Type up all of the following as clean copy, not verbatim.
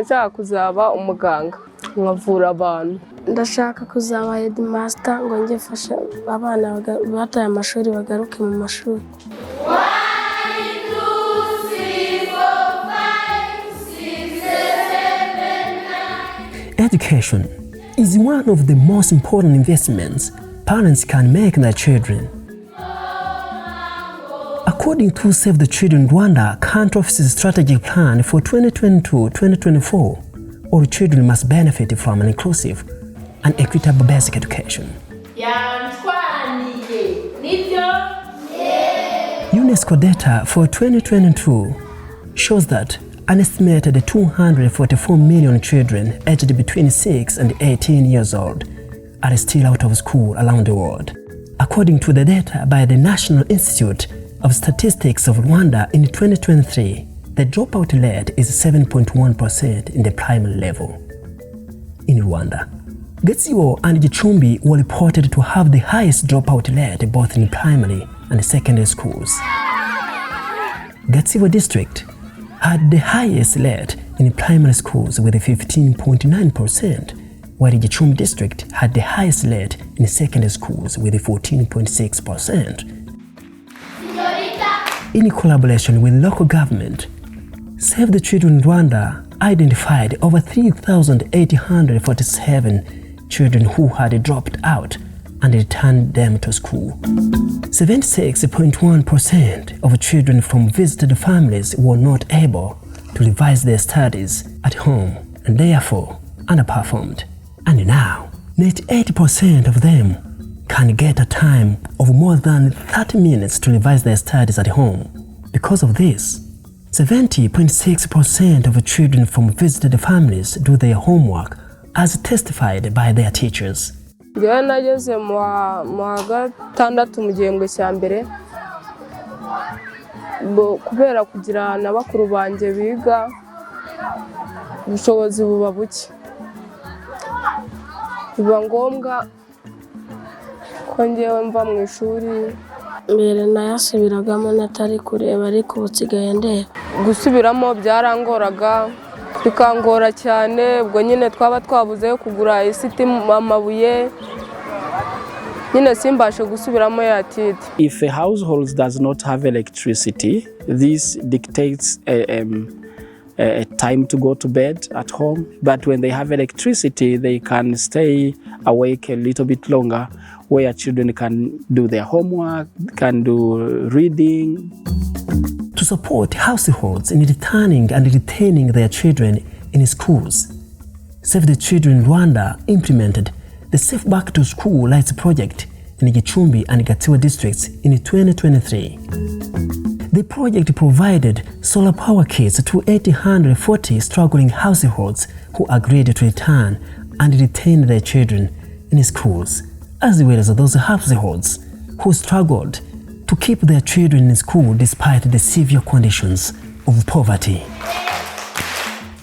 numva nshaka kuzaba umuganga nkavura abantu. Ndashaka kuzaba headmaster ngo njye fasha abana bataye amashuri bagaruke mu mashuri. Education is one of the most important investments parents can make in their children. According to Save the Children Rwanda Country Office's strategic plan for 2022-2024, all children must benefit from an inclusive and equitable basic education. UNESCO data for 2022 shows that an estimated 244 million children aged between 6 and 18 years old are still out of school around the world. According to the data by the National Institute of Statistics of Rwanda in 2023, the dropout rate is 7.1% in the primary level. In Rwanda, Gatsibo and Gicumbi were reported to have the highest dropout rate both in primary and secondary schools. Gatsibo district had the highest rate in primary schools with 15.9%, while the Gicumbi district had the highest rate in secondary schools with 14.6%. In collaboration with local government, Save the Children Rwanda identified over 3,847 children who had dropped out and returned them to school. 76.1% of children from visited families were not able to revise their studies at home and therefore underperformed. And now, 98% of them can get a time of more than 30 minutes to revise their studies at home. Because of this, 70.6% of children from visited families do their homework as testified by their teachers. Ngewe nageze mu gatandatu mu gihembwe cya mbere kubera kugira na bakuru banjye biga ubushobozi buba buke, biba ngombwa ko ngewe mva mu ishuri. Mbere nayasubiragamo natari kureba ariko ubusigaye ndeba. Gusubiramo byarangoraga bikangora cyane, ubwo nyine twaba twabuze kugura isiti amabuye nyine simbashe gusubiramo yatite. If a household does not have electricity, this dictates a time to go to bed at home. But when they have electricity, they can stay awake a little bit longer, where children can do their homework, can do reading. To support households in returning and retaining their children in schools, Save the Children Rwanda implemented the Safe Back to School Lights project in Gicumbi and Gatsibo districts in 2023. The project provided solar power kits to 840 struggling households who agreed to return and retain their children in schools, as well as those households who struggled to keep their children in school despite the severe conditions of poverty.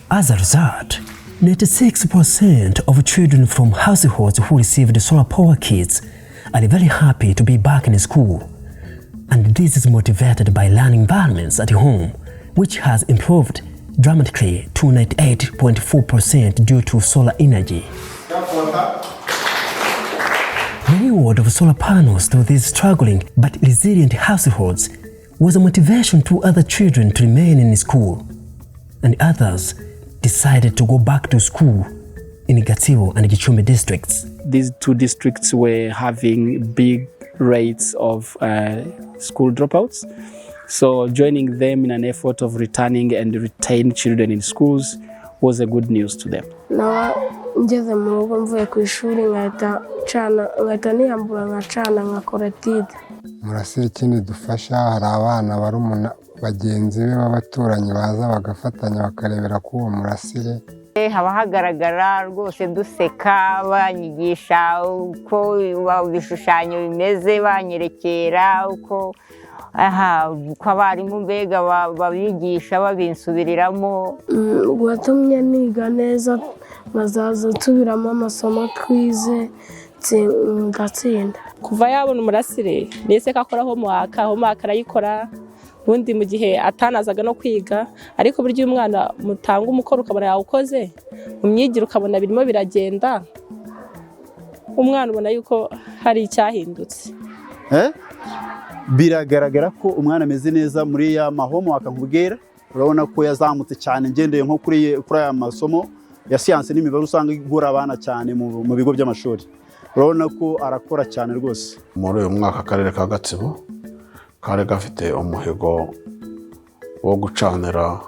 As a result, 96% of children from households who received solar power kits are very happy to be back in school. And this is motivated by learning environments at home, which has improved dramatically to 98.4% due to solar energy. The reward of solar panels to these struggling but resilient households was a motivation to other children to remain in school, and others decided to go back to school in Gatsibo and Gicumbi districts. These two districts were having big rates of school dropouts. So joining them in an effort of returning and retain children in schools was a good news to them. Ngeze mu rugo mvuye ku ishuri nkahita niyambura nkacana nkakora tide. Murasire ikindi dufasha, hari abana barumuna bagenzi be b'abaturanyi baza bagafatanya bakarebera ku uwo murasire. Haba hagaragara rwose duseka, banyigisha uko ibishushanyo bimeze, banyerekera uko abarimu mbega babigisha babinsubiriramo. Watumye niga neza, mazaza nsubiramo amasomo twize ngatsinda. Kuva yabona umurasire nese kakora homework arayikora, ubundi mu gihe atanazaga no kwiga, ariko burya iyo umwana mutanga umukoro ukabona yawukoze, mu myigire ukabona birimo biragenda, umwana ubona yuko hari icyahindutse. Biragaragara ko umwana ameze neza muri ya mahomo akakubwira, urabona ko yazamutse cyane ngendeye nko kuri aya masomo ya siyanse n'imibare usanga igora abana cyane mu bigo by'amashuri. Urabona ko arakora cyane rwose. Muri uyu mwaka akarere ka Gatsibo kari gafite umuhigo wo gucanira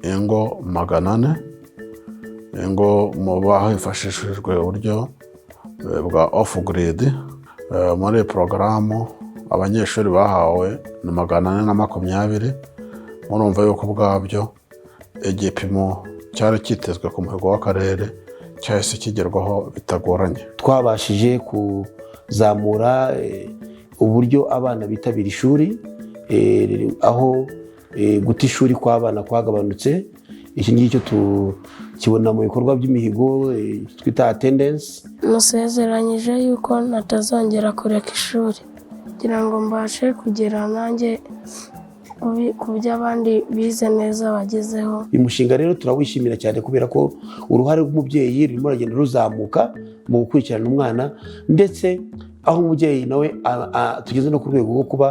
ingo 400, ingo mu bahifashishijwe uburyo bwa off grid. Muri porogaramu abanyeshuri bahawe ni 420. Murumva yuko ubwabyo igipimo cyari kitezwe ku muhigo w'akarere cyahise kigerwaho bitagoranye. Twabashije kuzamura uburyo abana bitabira ishuri, aho guta ishuri kw'abana kwagabanutse. Iki ngicyo tukibona mu bikorwa by'imihigo twita attendance. Musezeranyije yuko natazongera kureka ishuri kugira ngo mbashe kugera nanjye ku byo abandi bize neza bagezeho. Uyu mushinga rero turawishimira cyane kubera ko uruhare rw'umubyeyi rurimo rugenda ruzamuka mu gukurikirana umwana, ndetse aho umubyeyi nawe tugeze no ku rwego rwo kuba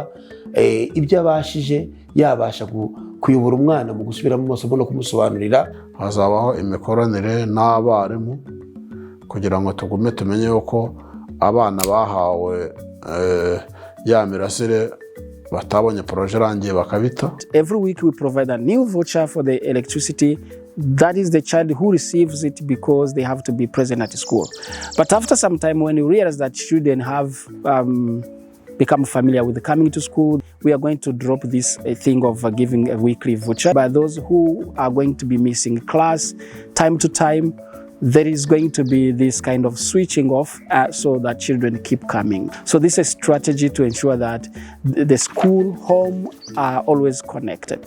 ibyo abashije yabasha kuyobora umwana mu gusubiramo amasomo no kumusobanurira. Hazabaho imikoranire n'abarimu kugira ngo tugume tumenye yuko abana bahawe ya mirasire batabonye proje rangiye bakabita. Every week we provide a new voucher for the electricity. That is the child who receives it because they have to be present at school. But after some time, when you realize that children have become familiar with coming to school, we are going to drop this thing of giving a weekly voucher. By those who are going to be missing class time to time, there is going to be this kind of switching off so that children keep coming. So this is a strategy to ensure that the school, home are always connected.